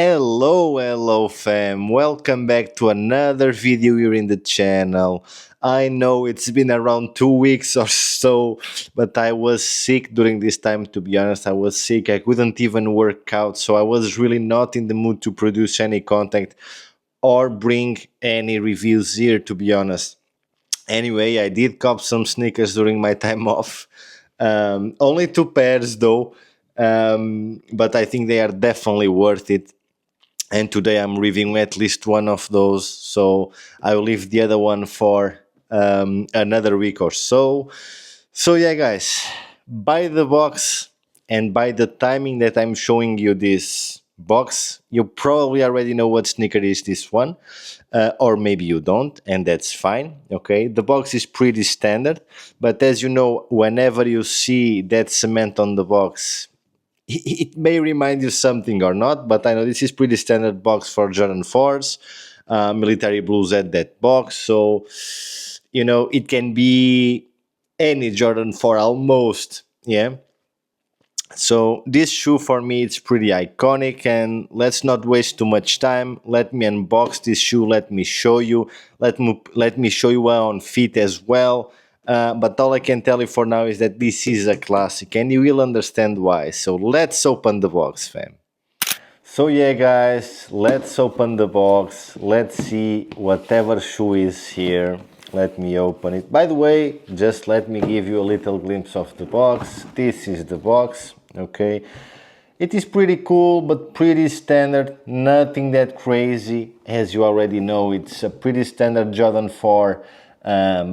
Hello fam, welcome back to another video here in the channel. I know it's been around 2 weeks or so, but I was sick during this time. To be honest, I was sick. I couldn't even work out, so I was really not in the mood to produce any content or bring any reviews here, to be honest. Anyway, I did cop some sneakers during my time off. Only two pairs though, but I think they are definitely worth it, and today I'm reviewing at least one of those, so I will leave the other one for another week or so. So yeah, guys, buy the box, and by the timing that I'm showing you this box, you probably already know what sneaker is this one, or maybe you don't, and that's fine. Okay, the box is pretty standard, but as you know, whenever you see that cement on the box, it may remind you something or not, but I know this is pretty standard box for Jordan 4s. Military blues at that box, so it can be any Jordan 4 almost. Yeah. So this shoe for me it's pretty iconic, and let's not waste too much time. Let me unbox this shoe. Let me show you. Let me show you on feet as well. But all I can tell you for now is that this is a classic, and you will understand why. So let's open the box, fam. So yeah, guys, let's open the box. Let's see whatever shoe is here. Let me open it. By the way, just let me give you a little glimpse of the box. This is the box, okay? It is pretty cool, but pretty standard. Nothing that crazy. As you already know, it's a pretty standard Jordan 4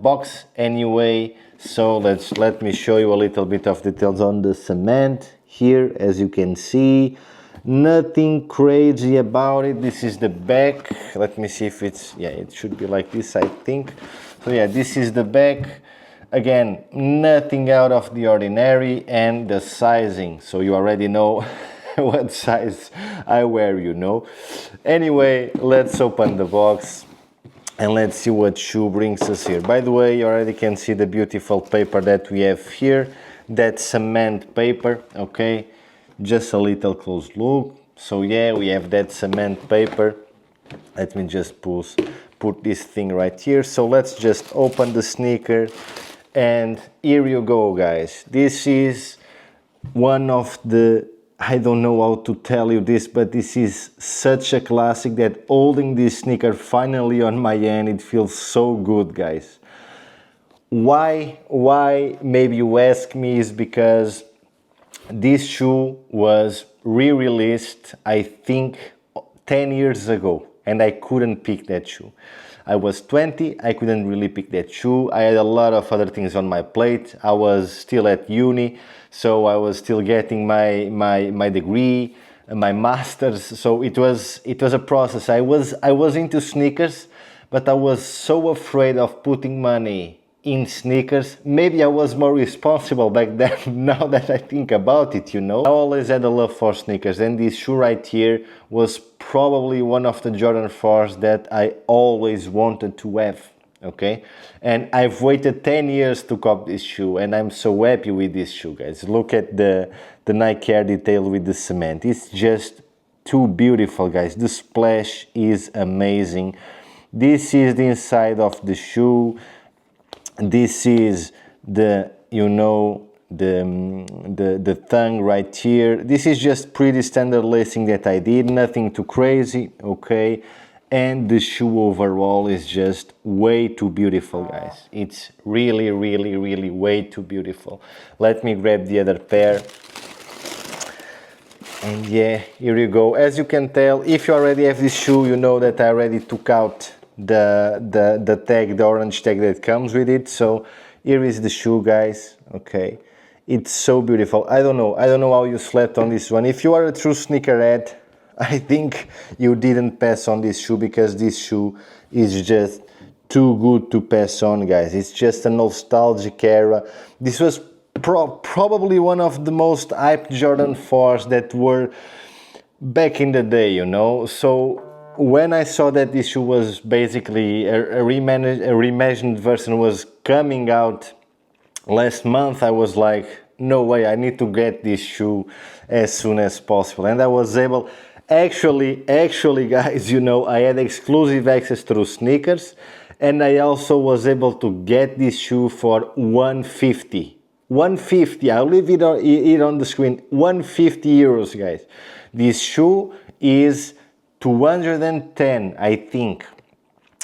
box anyway. So let me show you a little bit of details on the cement here. As you can see, nothing crazy about it. This is the back. Let me see if it's, yeah, it should be like this, I think. So yeah, this is the back. Again, nothing out of the ordinary, and the sizing, so you already know what size I wear, Anyway, let's open the box and let's see what shoe brings us here. By the way, you already can see the beautiful paper that we have here, that cement paper, okay? Just a little close look. So yeah, we have that cement paper. Let me just put this thing right here. So let's just open the sneaker, and here you go, guys. This is one of the, I don't know how to tell you this, but this is such a classic that holding this sneaker finally on my hand, it feels so good, guys. Why, maybe you ask me, is because this shoe was re-released, I think, 10 years ago, and I couldn't pick that shoe. I was 20, I couldn't really pick that shoe. I had a lot of other things on my plate. I was still at uni, so I was still getting my degree, my master's. So it was a process. I was into sneakers, but I was so afraid of putting money in sneakers. Maybe I was more responsible back then. Now that I think about it, I always had a love for sneakers, and this shoe right here was probably one of the Jordan 4s that I always wanted to have, okay? And I've waited 10 years to cop this shoe, and I'm so happy with this shoe, guys. Look at the Nike Air detail with the cement. It's just too beautiful, guys. The splash is amazing. This is the inside of the shoe. This is the tongue right here. This is just pretty standard lacing that I did, nothing too crazy, okay? And the shoe overall is just way too beautiful, guys. It's really way too beautiful. Let me grab the other pair. And yeah, here you go. As you can tell, if you already have this shoe, you know that I already took out the tag, the orange tag that comes with it. So here is the shoe, guys. Okay, it's so beautiful. I don't know how you slept on this one. If you are a true sneakerhead, I think you didn't pass on this shoe, because this shoe is just too good to pass on, guys. It's just a nostalgic era. This was probably one of the most hyped Jordan 4s that were back in the day, So when I saw that this shoe was basically a reimagined version was coming out last month, I was like, no way, I need to get this shoe as soon as possible. And I was able, Actually, guys, you know, I had exclusive access through sneakers, and I also was able to get this shoe for 150. 150. I'll leave it on the screen. 150 euros, guys. This shoe is 210, I think.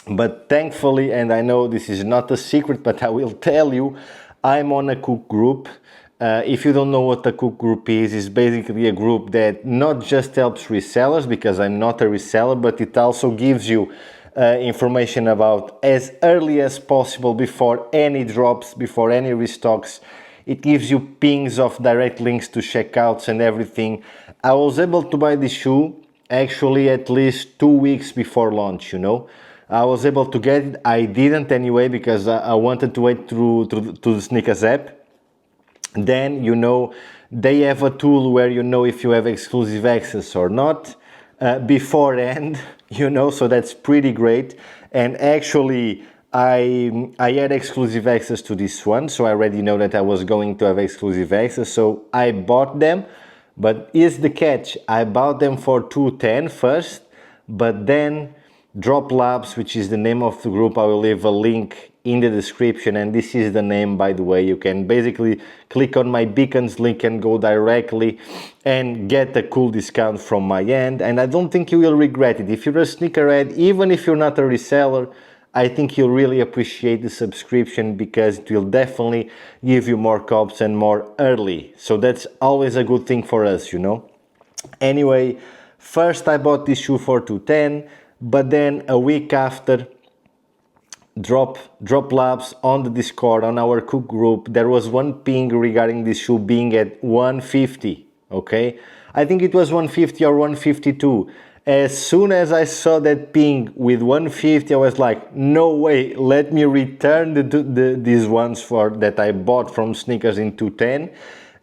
But thankfully, and I know this is not a secret, but I will tell you, I'm on a cook group. If you don't know what a cook group is, it's basically a group that not just helps resellers, because I'm not a reseller, but it also gives you information about as early as possible before any drops, before any restocks. It gives you pings of direct links to checkouts and everything. I was able to buy the shoe actually at least 2 weeks before launch, you know. I was able to get it. I didn't anyway because I wanted to wait to the Sneakers app. Then, you know, they have a tool where you know if you have exclusive access or not beforehand, you know, so that's pretty great. And actually, I had exclusive access to this one, so I already know that I was going to have exclusive access, so I bought them. But here's the catch: I bought them for 210 first, but then Drop Labs, which is the name of the group, I will leave a link in the description, and this is the name, by the way. You can basically click on my beacons link and go directly and get a cool discount from my end, and I don't think you will regret it. If you're a sneakerhead, even if you're not a reseller, I think you'll really appreciate the subscription because it will definitely give you more cops and more early. So that's always a good thing for us, you know. Anyway, first I bought this shoe for 210, but then a week after, Drop Labs on the Discord, on our cook group, there was one ping regarding this shoe being at 150, okay? I think it was 150 or 152. As soon as I saw that ping with 150, I was like, no way, let me return these ones that I bought from Sneakers in 210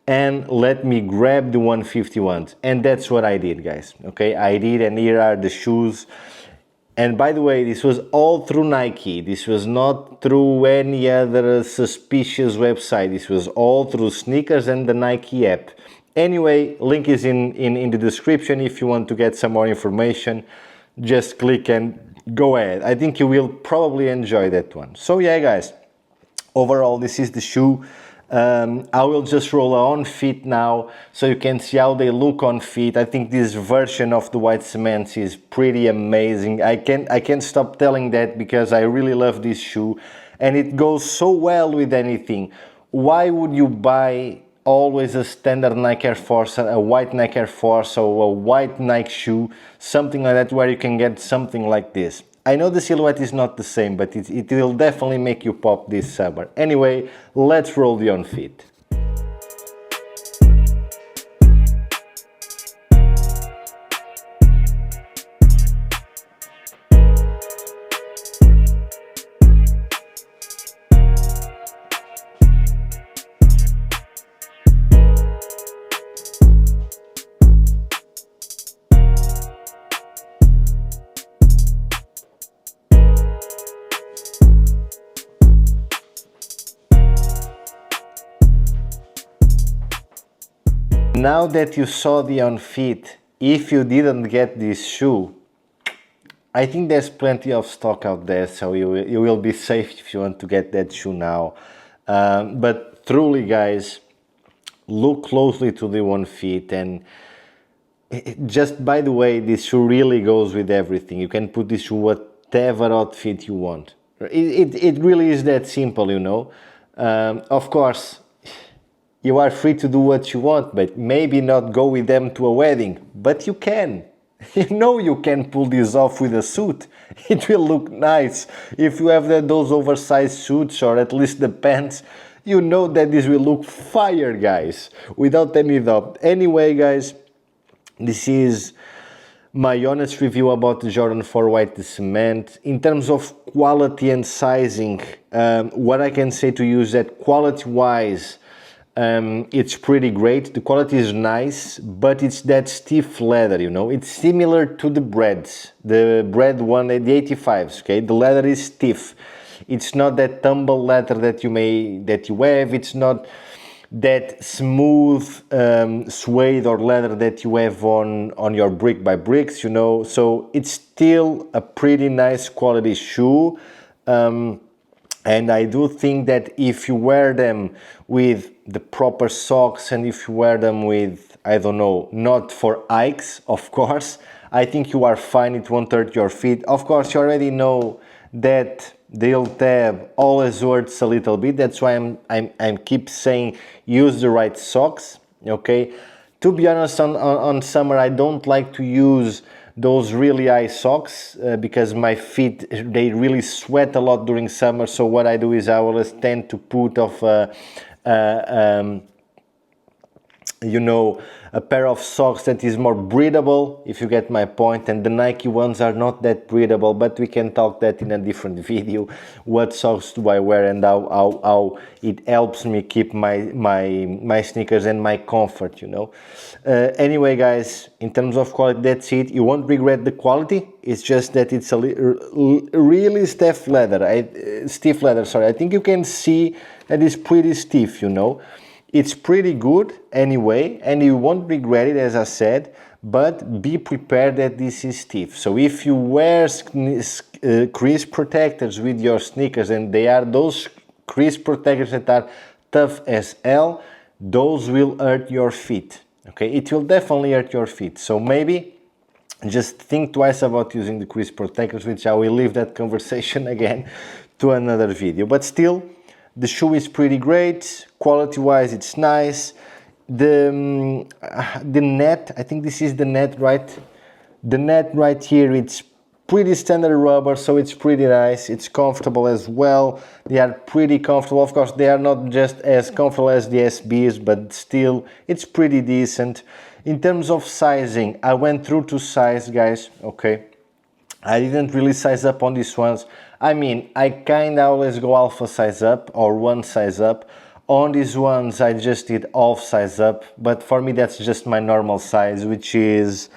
and let me grab the 150 ones. And that's what I did, guys, okay? I did, and here are the shoes. And by the way, this was all through Nike. This was not through any other suspicious website. This was all through Sneakers and the Nike app. Anyway, link is in the description. If you want to get some more information, just click and go ahead. I think you will probably enjoy that one. So yeah, guys, overall, this is the shoe. I will just roll on feet now so you can see how they look on feet. I think this version of the white cements is pretty amazing. I can't stop telling that because I really love this shoe and it goes so well with anything. Why would you buy always a standard Nike Air Force, a white Nike Air Force or a white Nike shoe, something like that, where you can get something like this? I know the silhouette is not the same, but it will definitely make you pop this summer. Anyway, let's roll the on feet. Now that you saw the on feet, if you didn't get this shoe, I think there's plenty of stock out there, so you will be safe if you want to get that shoe now. But truly, guys, look closely to the on feet, and just by the way, this shoe really goes with everything. You can put this shoe whatever outfit you want. It really is that simple, you know. Of course, you are free to do what you want, but maybe not go with them to a wedding. But you can. You know you can pull this off with a suit. It will look nice. If you have those oversized suits or at least the pants, you know that this will look fire, guys. Without any doubt. Anyway, guys, this is my honest review about the Jordan 4 White Cement. In terms of quality and sizing, what I can say to you is that quality-wise, it's pretty great. The quality is nice, but it's that stiff leather, you know. It's similar to the breads, the bread one, the 85s. Okay, the leather is stiff. It's not that tumble leather that you have. It's not that smooth suede or leather that you have on your brick by bricks, you know. So it's still a pretty nice quality shoe. And I do think that if you wear them with the proper socks and if you wear them with, I don't know, not for hikes, of course, I think you are fine. It won't hurt your feet. Of course, you already know that the heel tab always hurts a little bit. That's why I'm keep saying use the right socks. Okay. To be honest, on summer I don't like to use those really high socks because my feet, they really sweat a lot during summer. So what I do is I always tend to put off you know, a pair of socks that is more breathable, if you get my point. And the Nike ones are not that breathable, but we can talk that in a different video. What socks do I wear and how it helps me keep my sneakers and my comfort, you know. Anyway, guys, in terms of quality, that's it. You won't regret the quality. It's just that it's a really stiff leather. Stiff leather, sorry. I think you can see that it's pretty stiff, you know. It's pretty good anyway, and you won't regret it, as I said, but be prepared that this is stiff. So if you wear crease protectors with your sneakers and they are those crease protectors that are tough as hell, those will hurt your feet. Okay, it will definitely hurt your feet. So maybe just think twice about using the crease protectors, which I will leave that conversation again to another video. But still, the shoe is pretty great, quality-wise it's nice. The net, I think this is the net, right? The net right here, it's pretty standard rubber, so it's pretty nice. It's comfortable as well. They are pretty comfortable. Of course, they are not just as comfortable as the SBs, but still, it's pretty decent. In terms of sizing, I went through to size, guys, okay? I didn't really size up on these ones. I mean, I kinda always go alpha size up or one size up. On these ones, I just did half size up, but for me, that's just my normal size, which is,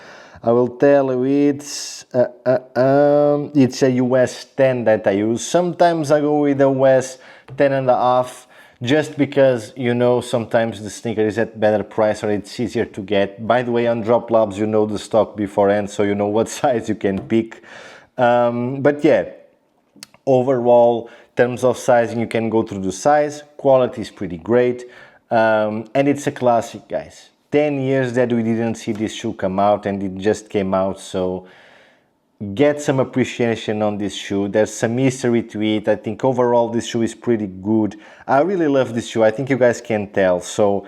I will tell you, it's a US 10 that I use. Sometimes I go with a US 10 and a half, just because, you know, sometimes the sneaker is at better price or it's easier to get. By the way, on Drop Labs, you know the stock beforehand, so you know what size you can pick. But yeah, overall, in terms of sizing, you can go through the size. Quality is pretty great, and it's a classic, guys. 10 years that we didn't see this shoe come out, and it just came out, so get some appreciation on this shoe. There's some history to it. I think overall this shoe is pretty good. I really love this shoe. I think you guys can tell. So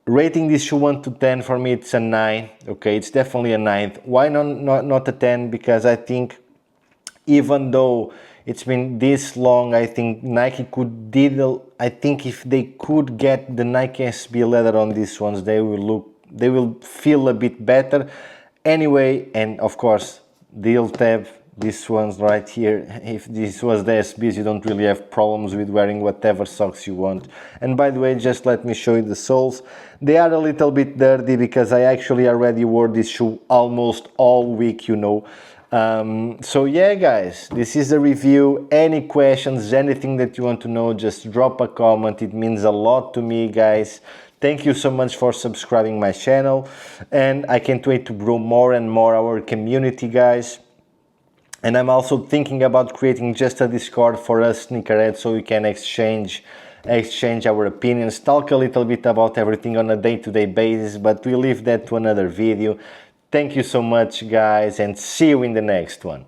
rating this shoe 1 to 10, for me it's a 9. Okay, it's definitely a 9. Why not a 10? Because I think even though it's been this long, I think Nike could I think if they could get the Nike SB leather on these ones, they will feel a bit better. Anyway, and of course, the heel tab, these ones right here, if this was the SBs, you don't really have problems with wearing whatever socks you want. And by the way, just let me show you the soles. They are a little bit dirty because I actually already wore this shoe almost all week, you know. So yeah, guys, this is the review. Any questions, anything that you want to know, just drop a comment. It means a lot to me, guys. Thank you so much for subscribing my channel, and I can't wait to grow more and more our community, guys. And I'm also thinking about creating just a Discord for us sneakerheads, so we can exchange our opinions, talk a little bit about everything on a day-to-day basis, but we'll leave that to another video. Thank you so much, guys, and see you in the next one.